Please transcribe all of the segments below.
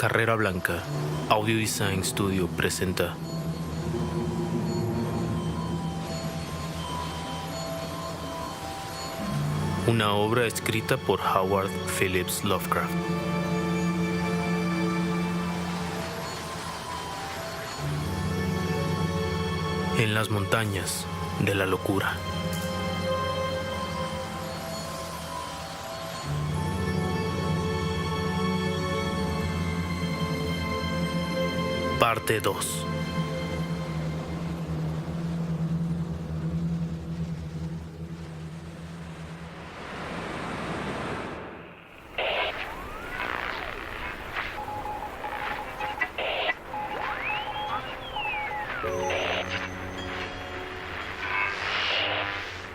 Carrera Blanca Audio Design Studio presenta una obra escrita por Howard Phillips Lovecraft. En las montañas de la locura. Parte 2.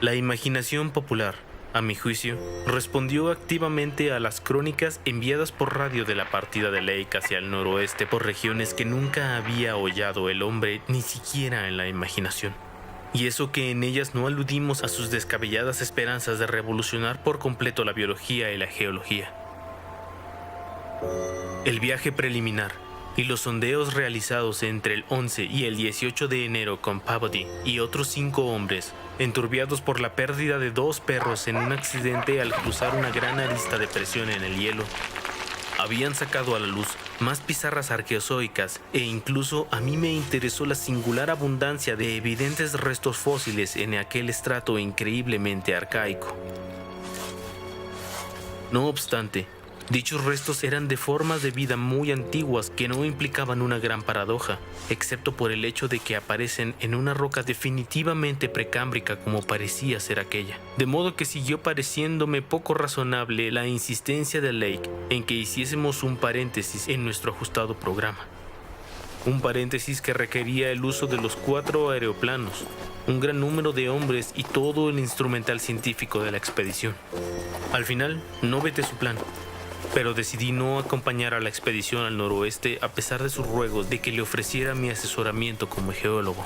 La imaginación popular, a mi juicio, respondió activamente a las crónicas enviadas por radio de la partida de Lake hacia el noroeste por regiones que nunca había hollado el hombre ni siquiera en la imaginación. Y eso que en ellas no aludimos a sus descabelladas esperanzas de revolucionar por completo la biología y la geología. El viaje preliminar y los sondeos realizados entre el 11 y el 18 de enero con Peabody y otros 5 hombres, enturbiados por la pérdida de 2 perros en un accidente al cruzar una gran arista de presión en el hielo, habían sacado a la luz más pizarras arqueozoicas e incluso a mí me interesó la singular abundancia de evidentes restos fósiles en aquel estrato increíblemente arcaico. No obstante, dichos restos eran de formas de vida muy antiguas que no implicaban una gran paradoja, excepto por el hecho de que aparecen en una roca definitivamente precámbrica como parecía ser aquella. De modo que siguió pareciéndome poco razonable la insistencia de Lake en que hiciésemos un paréntesis en nuestro ajustado programa. Un paréntesis que requería el uso de los 4 aeroplanos, un gran número de hombres y todo el instrumental científico de la expedición. Al final, no veté su plan, pero decidí no acompañar a la expedición al noroeste a pesar de sus ruegos de que le ofreciera mi asesoramiento como geólogo.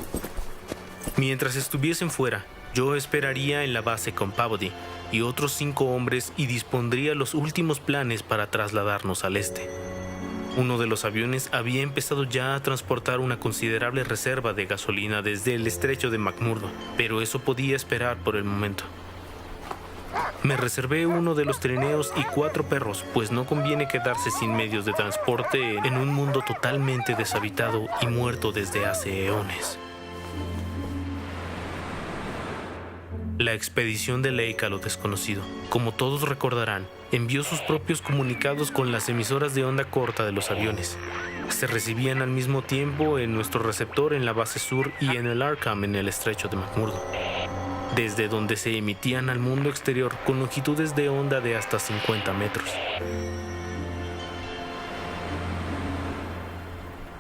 Mientras estuviesen fuera, yo esperaría en la base con Peabody y otros 5 hombres y dispondría los últimos planes para trasladarnos al este. Uno de los aviones había empezado ya a transportar una considerable reserva de gasolina desde el estrecho de McMurdo, pero eso podía esperar por el momento. Me reservé uno de los trineos y 4 perros, pues no conviene quedarse sin medios de transporte en un mundo totalmente deshabitado y muerto desde hace eones. La expedición de Lake a lo desconocido, como todos recordarán, envió sus propios comunicados con las emisoras de onda corta de los aviones. Se recibían al mismo tiempo en nuestro receptor en la base sur y en el Arkham en el estrecho de McMurdo, desde donde se emitían al mundo exterior con longitudes de onda de hasta 50 metros.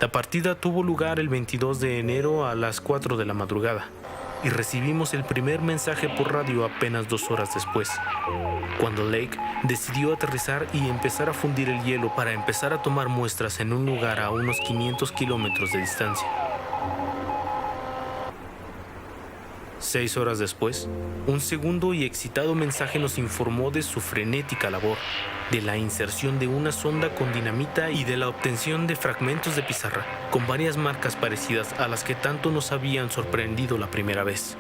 La partida tuvo lugar el 22 de enero a las 4 de la madrugada y recibimos el primer mensaje por radio apenas 2 horas después, cuando Lake decidió aterrizar y empezar a fundir el hielo para empezar a tomar muestras en un lugar a unos 500 kilómetros de distancia. 6 horas después, un segundo y excitado mensaje nos informó de su frenética labor, de la inserción de una sonda con dinamita y de la obtención de fragmentos de pizarra, con varias marcas parecidas a las que tanto nos habían sorprendido la primera vez.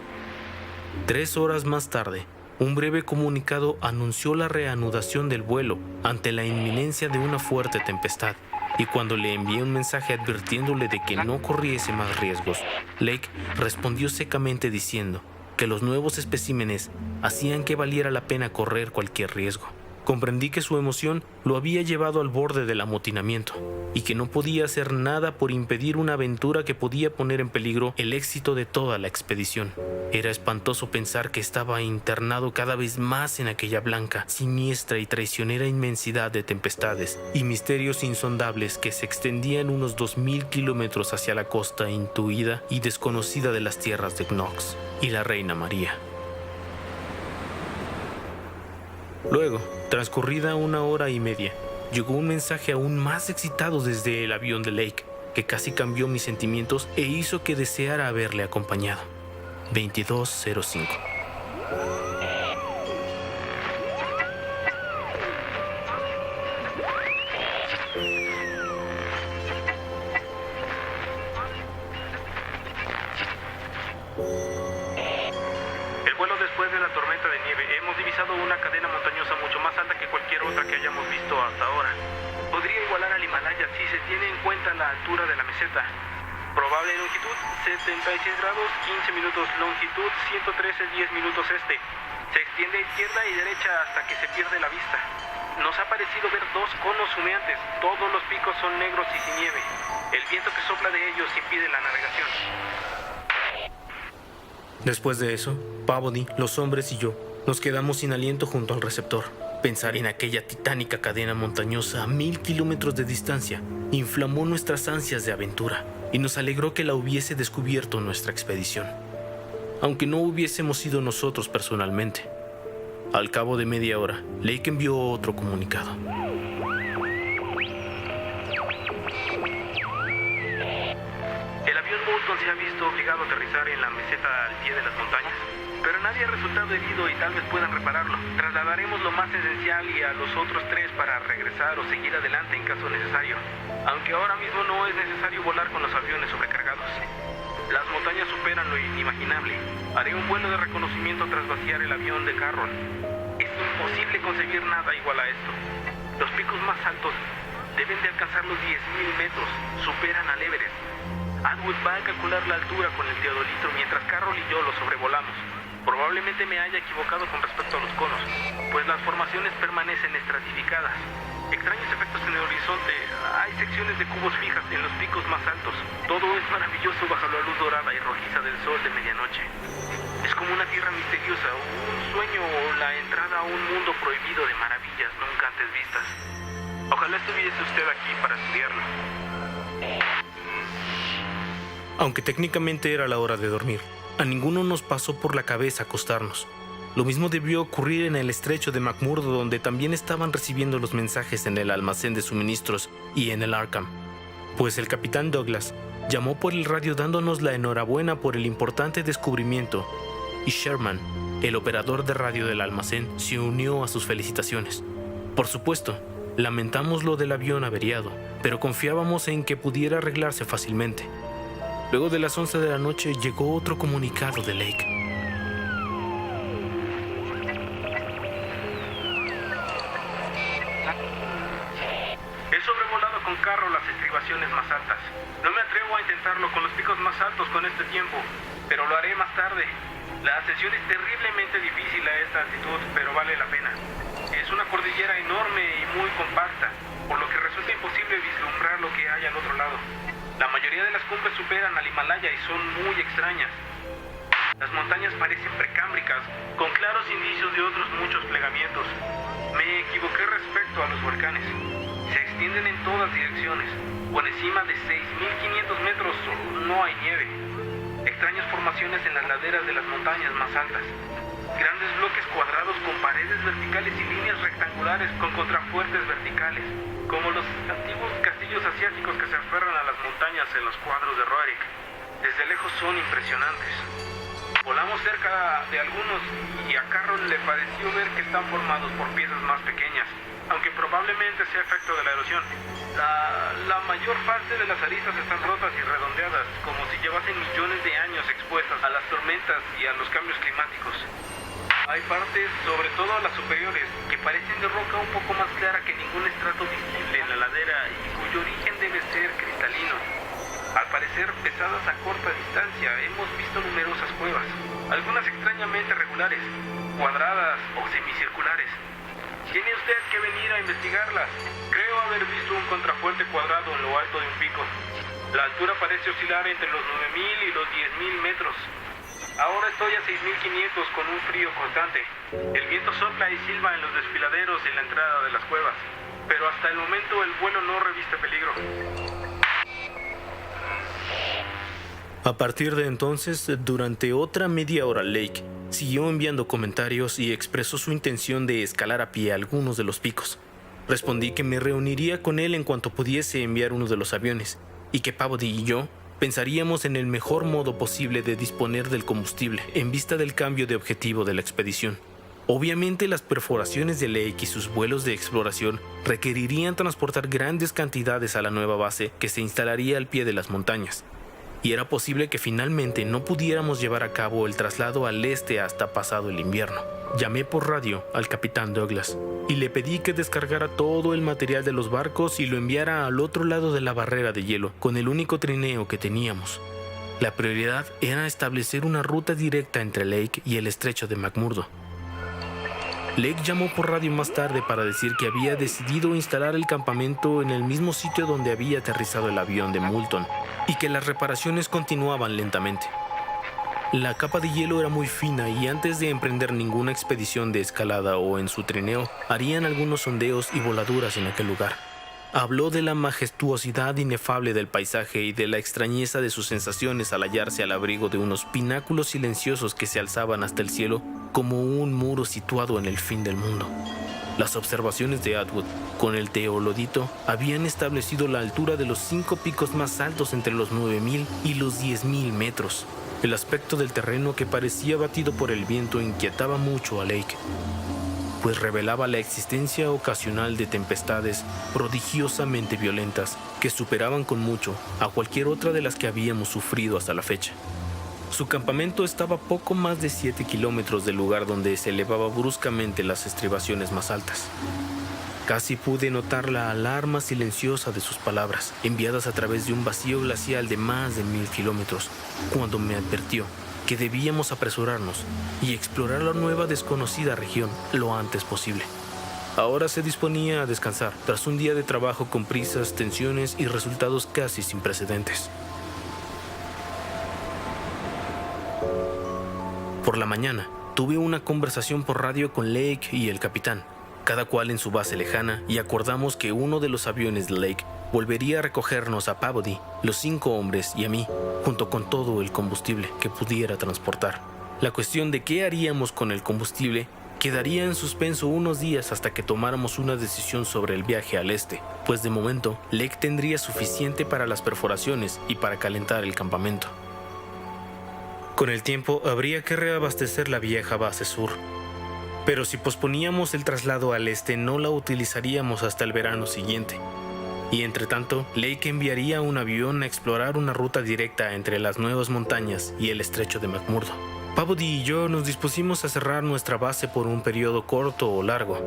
3 horas más tarde, un breve comunicado anunció la reanudación del vuelo ante la inminencia de una fuerte tempestad. Y cuando le envié un mensaje advirtiéndole de que no corriese más riesgos, Lake respondió secamente diciendo que los nuevos especímenes hacían que valiera la pena correr cualquier riesgo. Comprendí que su emoción lo había llevado al borde del amotinamiento y que no podía hacer nada por impedir una aventura que podía poner en peligro el éxito de toda la expedición. Era espantoso pensar que estaba internado cada vez más en aquella blanca, siniestra y traicionera inmensidad de tempestades y misterios insondables que se extendían unos 2000 kilómetros hacia la costa intuida y desconocida de las tierras de Knox y la Reina María. Luego, transcurrida 1 hora y media, llegó un mensaje aún más excitado desde el avión de Lake, que casi cambió mis sentimientos e hizo que deseara haberle acompañado. 22:05. meseta. Probable longitud 76 grados, 15 minutos. Longitud 113, 10 minutos este. Se extiende a izquierda y derecha hasta que se pierde la vista. Nos ha parecido ver dos conos humeantes. Todos los picos son negros y sin nieve. El viento que sopla de ellos impide la navegación. Después de eso, Peabody, los hombres y yo nos quedamos sin aliento junto al receptor. Pensar en aquella titánica cadena montañosa a 1000 kilómetros de distancia inflamó nuestras ansias de aventura y nos alegró que la hubiese descubierto nuestra expedición, aunque no hubiésemos sido nosotros personalmente. Al cabo de media hora, Lake envió otro comunicado. El avión Moulton se ha visto obligado a aterrizar en la meseta al pie de las montañas, pero nadie ha resultado herido y tal vez puedan repararlo. Trasladaremos lo más esencial y a los otros 3 para regresar o seguir adelante en caso necesario, aunque ahora mismo no es necesario volar con los aviones sobrecargados. Las montañas superan lo inimaginable. Haré un vuelo de reconocimiento tras vaciar el avión de Carroll. Es imposible concebir nada igual a esto. Los picos más altos deben de alcanzar los 10.000 metros, superan al Everest. Atwood va a calcular la altura con el teodolitro mientras Carroll y yo lo sobrevolamos. Probablemente me haya equivocado con respecto a los conos, pues las formaciones permanecen estratificadas. Extraños efectos en el horizonte. Hay secciones de cubos fijas en los picos más altos. Todo es maravilloso bajo la luz dorada y rojiza del sol de medianoche. Es como una tierra misteriosa, un sueño o la entrada a un mundo prohibido de maravillas nunca antes vistas. Ojalá estuviese usted aquí para estudiarlo. Aunque técnicamente era la hora de dormir, a ninguno nos pasó por la cabeza acostarnos. Lo mismo debió ocurrir en el estrecho de McMurdo, donde también estaban recibiendo los mensajes en el almacén de suministros y en el Arkham, pues el capitán Douglas llamó por el radio dándonos la enhorabuena por el importante descubrimiento, y Sherman, el operador de radio del almacén, se unió a sus felicitaciones. Por supuesto, lamentamos lo del avión averiado, pero confiábamos en que pudiera arreglarse fácilmente. Luego de las 11 de la noche llegó otro comunicado de Lake. He sobrevolado con carro las estribaciones más altas. No me atrevo a intentarlo con los picos más altos con este tiempo, pero lo haré más tarde. La ascensión es terriblemente difícil a esta altitud, pero vale la pena. Es una cordillera enorme y muy compacta, por lo que resulta imposible vislumbrar lo que hay al otro lado. La mayoría de las cumbres superan al Himalaya y son muy extrañas. Las montañas parecen precámbricas, con claros indicios de otros muchos plegamientos. Me equivoqué respecto a los volcanes. Se extienden en todas direcciones. Por encima de 6.500 metros no hay nieve. Extrañas formaciones en las laderas de las montañas más altas. Grandes bloques cuadrados con paredes verticales y líneas rectangulares con contrafuertes verticales, como los antiguos castillos asiáticos que se aferran a las montañas en los cuadros de Roerich. Desde lejos son impresionantes. Volamos cerca de algunos y a Carroll le pareció ver que están formados por piezas más pequeñas, aunque probablemente sea efecto de la erosión. La mayor parte de las aristas están rotas y redondeadas, como si llevasen millones de años expuestas a las tormentas y a los cambios climáticos. Hay partes, sobre todo las superiores, que parecen de roca un poco más clara que ningún estrato visible en la ladera y cuyo origen debe ser cristalino. Al parecer pesadas a corta distancia, hemos visto numerosas cuevas, algunas extrañamente regulares, cuadradas o semicirculares. Tiene usted que venir a investigarlas. Creo haber visto un contrafuerte cuadrado en lo alto de un pico. La altura parece oscilar entre los 9.000 y los 10.000 metros. Ahora estoy a 6.500 con un frío constante. El viento sopla y silba en los desfiladeros en la entrada de las cuevas, pero hasta el momento el vuelo no reviste peligro. A partir de entonces, durante otra media hora, Lake siguió enviando comentarios y expresó su intención de escalar a pie algunos de los picos. Respondí que me reuniría con él en cuanto pudiese enviar uno de los aviones, y que Peabody y yo pensaríamos en el mejor modo posible de disponer del combustible en vista del cambio de objetivo de la expedición. Obviamente las perforaciones de Lake y sus vuelos de exploración requerirían transportar grandes cantidades a la nueva base que se instalaría al pie de las montañas. y era posible que finalmente no pudiéramos llevar a cabo el traslado al este hasta pasado el invierno. Llamé por radio al capitán Douglas y le pedí que descargara todo el material de los barcos y lo enviara al otro lado de la barrera de hielo con el único trineo que teníamos. La prioridad era establecer una ruta directa entre Lake y el estrecho de McMurdo. Lake llamó por radio más tarde para decir que había decidido instalar el campamento en el mismo sitio donde había aterrizado el avión de Moulton y que las reparaciones continuaban lentamente. La capa de hielo era muy fina y antes de emprender ninguna expedición de escalada o en su trineo, harían algunos sondeos y voladuras en aquel lugar. Habló de la majestuosidad inefable del paisaje y de la extrañeza de sus sensaciones al hallarse al abrigo de unos pináculos silenciosos que se alzaban hasta el cielo como un muro situado en el fin del mundo. Las observaciones de Atwood con el teolodito habían establecido la altura de los 5 picos más altos entre los 9,000 y los 10,000 metros. El aspecto del terreno que parecía batido por el viento inquietaba mucho a Lake, pues revelaba la existencia ocasional de tempestades prodigiosamente violentas que superaban con mucho a cualquier otra de las que habíamos sufrido hasta la fecha. Su campamento estaba a poco más de 7 kilómetros del lugar donde se elevaba bruscamente las estribaciones más altas. Casi pude notar la alarma silenciosa de sus palabras, enviadas a través de un vacío glacial de más de 1,000 kilómetros, cuando me advirtió que debíamos apresurarnos y explorar la nueva desconocida región lo antes posible. Ahora se disponía a descansar, tras un día de trabajo con prisas, tensiones y resultados casi sin precedentes. Por la mañana, tuve una conversación por radio con Lake y el capitán, cada cual en su base lejana, y acordamos que uno de los aviones de Lake volvería a recogernos a Peabody, los 5 hombres y a mí, junto con todo el combustible que pudiera transportar. La cuestión de qué haríamos con el combustible quedaría en suspenso unos días hasta que tomáramos una decisión sobre el viaje al este, pues de momento Lake tendría suficiente para las perforaciones y para calentar el campamento. Con el tiempo habría que reabastecer la vieja base sur, pero si posponíamos el traslado al este no la utilizaríamos hasta el verano siguiente. Y entre tanto, Lake enviaría un avión a explorar una ruta directa entre las nuevas montañas y el estrecho de McMurdo. Peabody y yo nos dispusimos a cerrar nuestra base por un periodo corto o largo.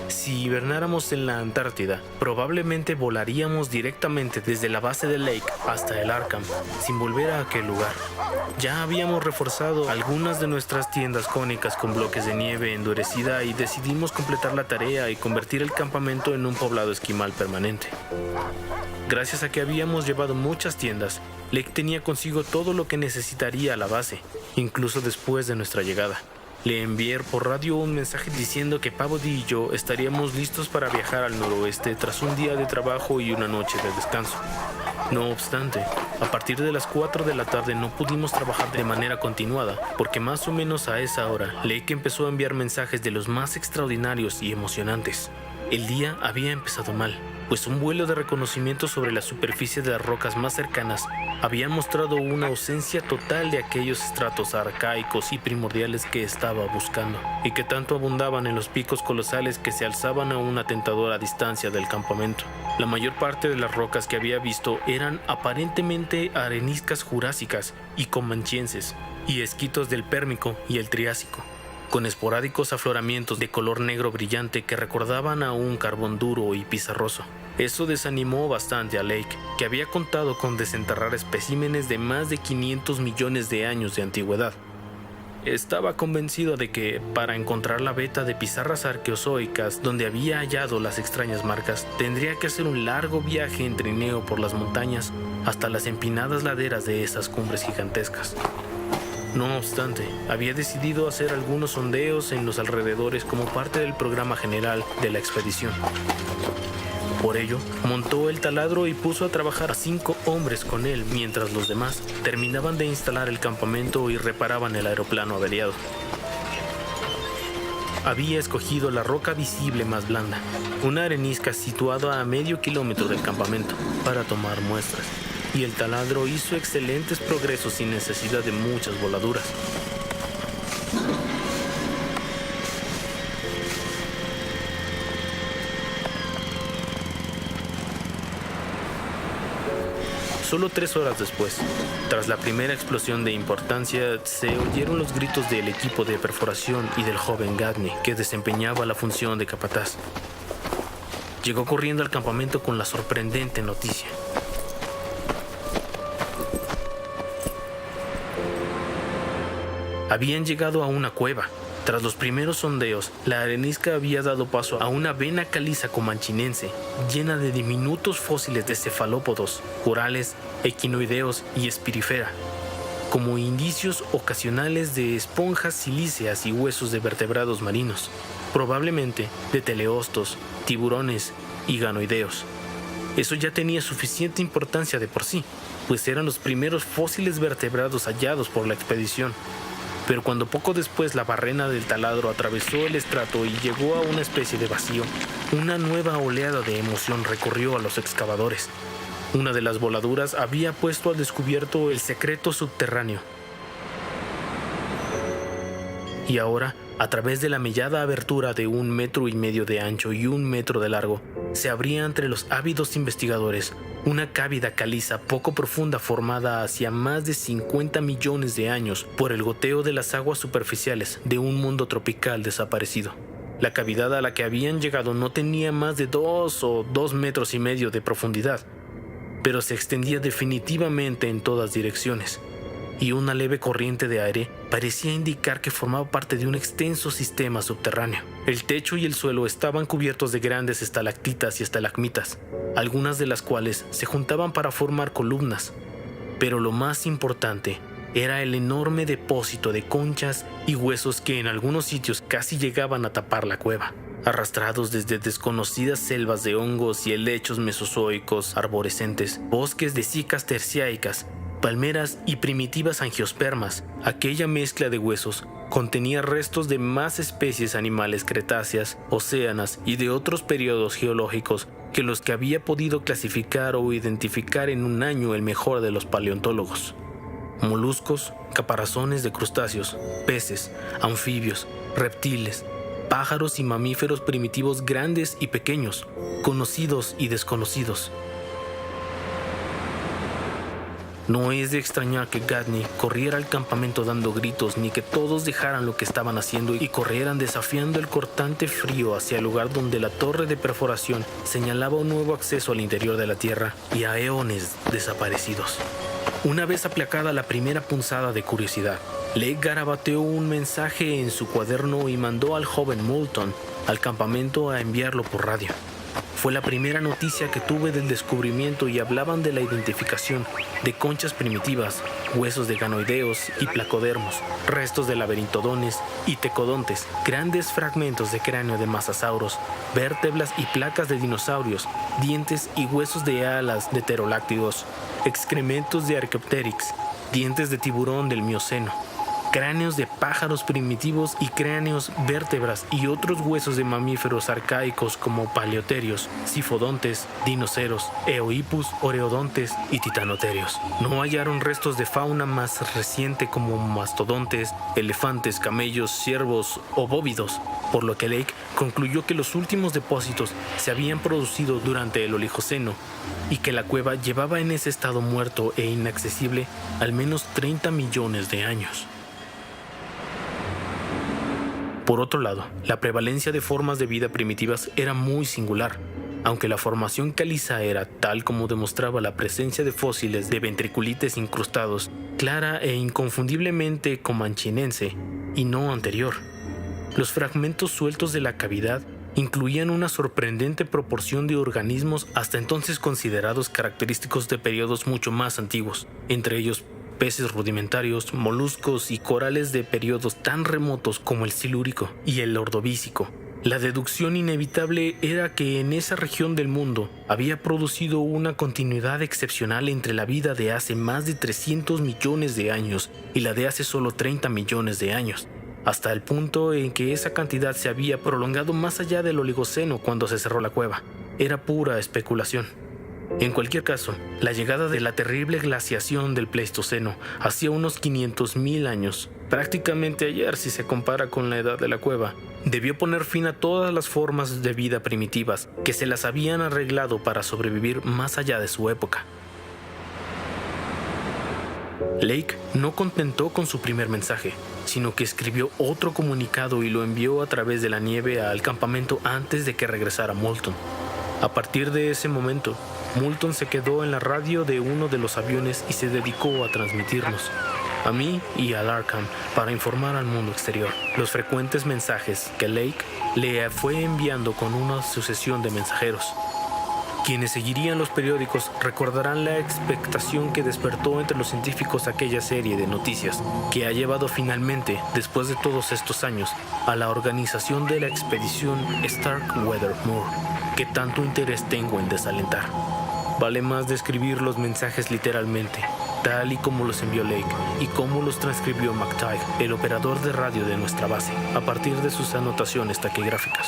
Si hibernáramos en la Antártida, probablemente volaríamos directamente desde la base de Lake hasta el Arkham, sin volver a aquel lugar. Ya habíamos reforzado algunas de nuestras tiendas cónicas con bloques de nieve endurecida y decidimos completar la tarea y convertir el campamento en un poblado esquimal permanente. Gracias a que habíamos llevado muchas tiendas, Lake tenía consigo todo lo que necesitaría a la base, incluso después de nuestra llegada. Le envié por radio un mensaje diciendo que Peabody y yo estaríamos listos para viajar al noroeste tras un día de trabajo y una noche de descanso. No obstante, a partir de las 4 de la tarde no pudimos trabajar de manera continuada, porque más o menos a esa hora, Lake empezó a enviar mensajes de los más extraordinarios y emocionantes. El día había empezado mal, pues un vuelo de reconocimiento sobre la superficie de las rocas más cercanas había mostrado una ausencia total de aquellos estratos arcaicos y primordiales que estaba buscando, y que tanto abundaban en los picos colosales que se alzaban a una tentadora distancia del campamento. La mayor parte de las rocas que había visto eran aparentemente areniscas jurásicas y comanchienses, y esquitos del Pérmico y el Triásico, con esporádicos afloramientos de color negro brillante que recordaban a un carbón duro y pizarroso. Eso desanimó bastante a Lake, que había contado con desenterrar especímenes de más de 500 millones de años de antigüedad. Estaba convencido de que, para encontrar la veta de pizarras arqueozoicas donde había hallado las extrañas marcas, tendría que hacer un largo viaje en trineo por las montañas hasta las empinadas laderas de esas cumbres gigantescas. No obstante, había decidido hacer algunos sondeos en los alrededores como parte del programa general de la expedición. Por ello, montó el taladro y puso a trabajar a 5 hombres con él, mientras los demás terminaban de instalar el campamento y reparaban el aeroplano averiado. Había escogido la roca visible más blanda, una arenisca situada a medio kilómetro del campamento, para tomar muestras, y el taladro hizo excelentes progresos sin necesidad de muchas voladuras. Solo 3 horas después, tras la primera explosión de importancia, se oyeron los gritos del equipo de perforación y del joven Gadney, que desempeñaba la función de capataz. Llegó corriendo al campamento con la sorprendente noticia. Habían llegado a una cueva. Tras los primeros sondeos, la arenisca había dado paso a una vena caliza comanchinense, llena de diminutos fósiles de cefalópodos, corales, equinoideos y espirifera, como indicios ocasionales de esponjas silíceas y huesos de vertebrados marinos, probablemente de teleostos, tiburones y ganoideos. Eso ya tenía suficiente importancia de por sí, pues eran los primeros fósiles vertebrados hallados por la expedición. Pero cuando poco después la barrena del taladro atravesó el estrato y llegó a una especie de vacío, una nueva oleada de emoción recorrió a los excavadores. Una de las voladuras había puesto al descubierto el secreto subterráneo. Y ahora, a través de la mellada abertura de 1,5 metros de ancho y 1 metro de largo, se abría entre los ávidos investigadores una cávida caliza poco profunda formada hacia más de 50 millones de años por el goteo de las aguas superficiales de un mundo tropical desaparecido. La cavidad a la que habían llegado no tenía más de 2 o 2,5 metros de profundidad, pero se extendía definitivamente en todas direcciones, y una leve corriente de aire parecía indicar que formaba parte de un extenso sistema subterráneo. El techo y el suelo estaban cubiertos de grandes estalactitas y estalagmitas, algunas de las cuales se juntaban para formar columnas. Pero lo más importante era el enorme depósito de conchas y huesos que en algunos sitios casi llegaban a tapar la cueva, arrastrados desde desconocidas selvas de hongos y helechos mesozoicos arborescentes, bosques de cicas terciaicas, palmeras y primitivas angiospermas. Aquella mezcla de huesos contenía restos de más especies animales cretáceas, océanas y de otros periodos geológicos que los que había podido clasificar o identificar en un año el mejor de los paleontólogos. Moluscos, caparazones de crustáceos, peces, anfibios, reptiles, pájaros y mamíferos primitivos grandes y pequeños, conocidos y desconocidos. No es de extrañar que Gadney corriera al campamento dando gritos, ni que todos dejaran lo que estaban haciendo y corrieran desafiando el cortante frío hacia el lugar donde la torre de perforación señalaba un nuevo acceso al interior de la Tierra y a eones desaparecidos. Una vez aplacada la primera punzada de curiosidad, Leigh garabateó un mensaje en su cuaderno y mandó al joven Moulton al campamento a enviarlo por radio. Fue la primera noticia que tuve del descubrimiento y hablaban de la identificación de conchas primitivas, huesos de ganoideos y placodermos, restos de laberintodones y tecodontes, grandes fragmentos de cráneo de masasauros, vértebras y placas de dinosaurios, dientes y huesos de alas de pterodáctilos, excrementos de Archaeopteryx, dientes de tiburón del Mioceno, cráneos de pájaros primitivos y cráneos, vértebras y otros huesos de mamíferos arcaicos como paleoterios, sifodontes, dinoceros, eohippus, oreodontes y titanoterios. No hallaron restos de fauna más reciente como mastodontes, elefantes, camellos, ciervos o bóvidos, por lo que Leigh concluyó que los últimos depósitos se habían producido durante el Oligoceno y que la cueva llevaba en ese estado muerto e inaccesible al menos 30 millones de años. Por otro lado, la prevalencia de formas de vida primitivas era muy singular, aunque la formación caliza era, tal como demostraba la presencia de fósiles de ventriculites incrustados, clara e inconfundiblemente comanchinense y no anterior. Los fragmentos sueltos de la cavidad incluían una sorprendente proporción de organismos hasta entonces considerados característicos de periodos mucho más antiguos, entre ellos peces rudimentarios, moluscos y corales de periodos tan remotos como el Silúrico y el Ordovícico. La deducción inevitable era que en esa región del mundo había producido una continuidad excepcional entre la vida de hace más de 300 millones de años y la de hace solo 30 millones de años, hasta el punto en que esa cantidad se había prolongado más allá del Oligoceno cuando se cerró la cueva. Era pura especulación. En cualquier caso, la llegada de la terrible glaciación del Pleistoceno hacía unos 500.000 años, prácticamente ayer si se compara con la edad de la cueva, debió poner fin a todas las formas de vida primitivas que se las habían arreglado para sobrevivir más allá de su época. Lake no contentó con su primer mensaje, sino que escribió otro comunicado y lo envió a través de la nieve al campamento antes de que regresara Moulton. A partir de ese momento, Moulton se quedó en la radio de uno de los aviones y se dedicó a transmitirnos, a mí y a Larkham, para informar al mundo exterior. Los frecuentes mensajes que Lake le fue enviando con una sucesión de mensajeros. Quienes seguirían los periódicos recordarán la expectación que despertó entre los científicos aquella serie de noticias, que ha llevado finalmente, después de todos estos años, a la organización de la expedición Starkweather-Moore, que tanto interés tengo en desalentar. Vale más describir los mensajes literalmente, tal y como los envió Lake y cómo los transcribió McTighe, el operador de radio de nuestra base, a partir de sus anotaciones taquigráficas.